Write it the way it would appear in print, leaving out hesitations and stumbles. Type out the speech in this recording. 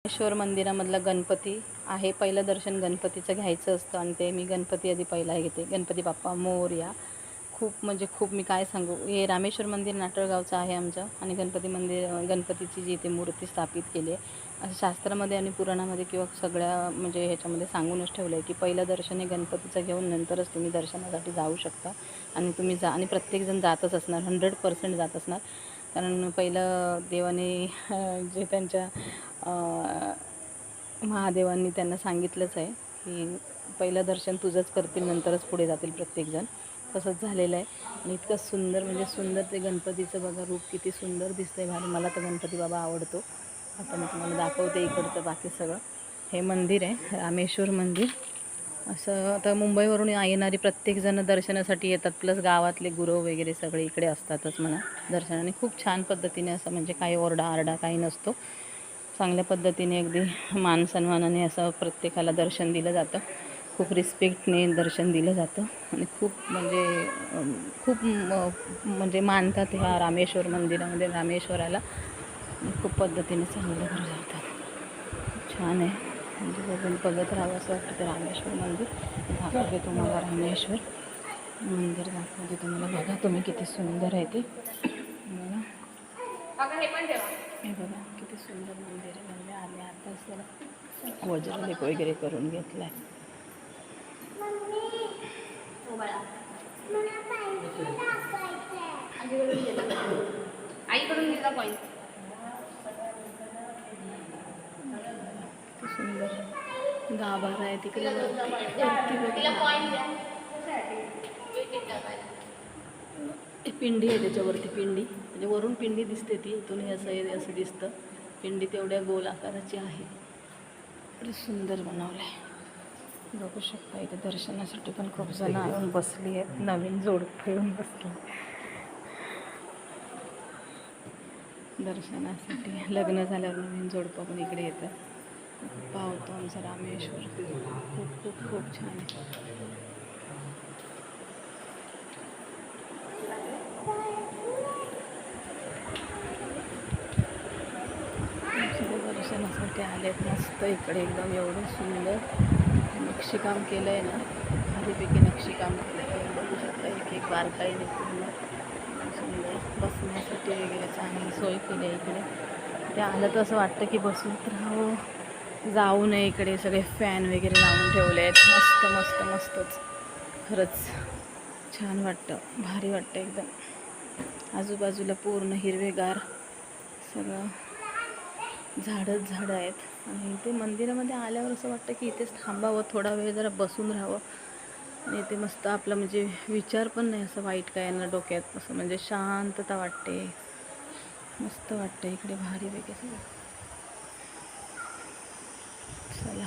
रामेश्वर मंदिरामधला गणपती आहे. पहिलं दर्शन गणपतीचं घ्यायचं असतं आणि ते मी गणपती आधी पहिला घेते. गणपती बाप्पा मोरया. खूप म्हणजे खूप मी काय सांगू. हे रामेश्वर मंदिर नाटळगावचं आहे आमचं आणि गणपती मंदिर गणपतीची जी इथे मूर्ती स्थापित केली आहे असं शास्त्रामध्ये आणि पुराणामध्ये किंवा सगळ्या म्हणजे ह्याच्यामध्ये सांगूनच ठेवलं आहे की पहिलं दर्शन हे गणपतीचं घेऊन नंतरच तुम्ही दर्शनासाठी जाऊ शकता आणि तुम्ही जा आणि प्रत्येकजण जातच असणार 100% जात असणार. कारण पहिलं देवाने जे त्यांच्या महादेवांनी त्यांना सांगितलंच आहे की पहिलं दर्शन तुझंच करतील नंतरच पुढे जातील प्रत्येकजण. तसंच झालेलं आहे आणि इतकं सुंदर म्हणजे सुंदर ते गणपतीचं बघा रूप किती सुंदर दिसतंय भारी. मला तर गणपती बाबा आवडतो. आता मी तुम्हाला दाखवते इकडचं बाकी सगळं. हे मंदिर आहे रामेश्वर मंदिर. असं आता मुंबईवरून येणारी प्रत्येकजण दर्शनासाठी येतात. प्लस गावातले गुरव वगैरे सगळे इकडे असतातच म्हणा दर्शनाने. खूप छान पद्धतीने असं म्हणजे काही ओरडा काही नसतो. चांगल्या पद्धतीने अगदी मान सन्मानाने असं प्रत्येकाला दर्शन दिलं जातं. खूप रिस्पेक्टने दर्शन दिलं जातं आणि खूप म्हणजे मानतात ह्या रामेश्वर मंदिरामध्ये रामेश्वराला. खूप पद्धतीने चांगलं जातात. छान आहे म्हणजे बघत राहावं असं वाटतं ते रामेश्वर मंदिर. दाखवते तुम्हाला रामेश्वर मंदिर दाखवते तुम्हाला. बघा तुम्ही किती सुंदर आहे ते. हे बघा किती सुंदर मंदिर आहे. म्हणजे आम्ही आताच त्याला वज्रलेप वगैरे करून घेतला आहे. आईकडून गेला पॉईंट. सुंदर गाभारा आहे तिकडे पिंडी आहे त्याच्यावरती. पिंडी म्हणजे वरून पिंडी दिसते ती इथून असं दिसतं. पिंडी तेवढ्या गोल आकाराची आहे. एवढी सुंदर बनवलं आहे. बघू शकता इथे दर्शनासाठी पण खूप जण येऊन बसली आहेत. नवीन जोडपं येऊन बसली दर्शनासाठी. लग्न झाल्यावर नवीन जोडपं पण इकडे येतं. पाहतो आमचा रामेश्वर. खूप खूप खूप छान आहे. दर्शनासाठी आलेत मस्त इकडे. एकदम एवढं सुंदर नक्षीकाम केलं आहे ना. भारीपैकी नक्षीकाम केलं आहे. बघू शकता एक बारकाईने पूर्ण सुंदर. बसण्यासाठी वगैरे चांगली सोय केली आहे इकडे. ते आलं तर असं वाटतं की बसून राहावं, जाऊ नये. इकडे सगळे फॅन वगैरे लावून ठेवले आहेत. मस्त मस्त मस्तच. खरंच छान वाटतं, भारी वाटतं एकदम. आजूबाजूला पूर्ण हिरवेगार सगळं झाडं आहेत आणि इथे मंदिरामध्ये आल्यावर असं वाटतं की इथेच थांबावं, थोडा वेळ जरा बसून राहावं आणि इथे मस्त आपलं म्हणजे विचार पण नाही असं वाईट काय ना डोक्यात. असं म्हणजे शांतता वाटते. मस्त वाटतं इकडे भारी वगैरे. चला.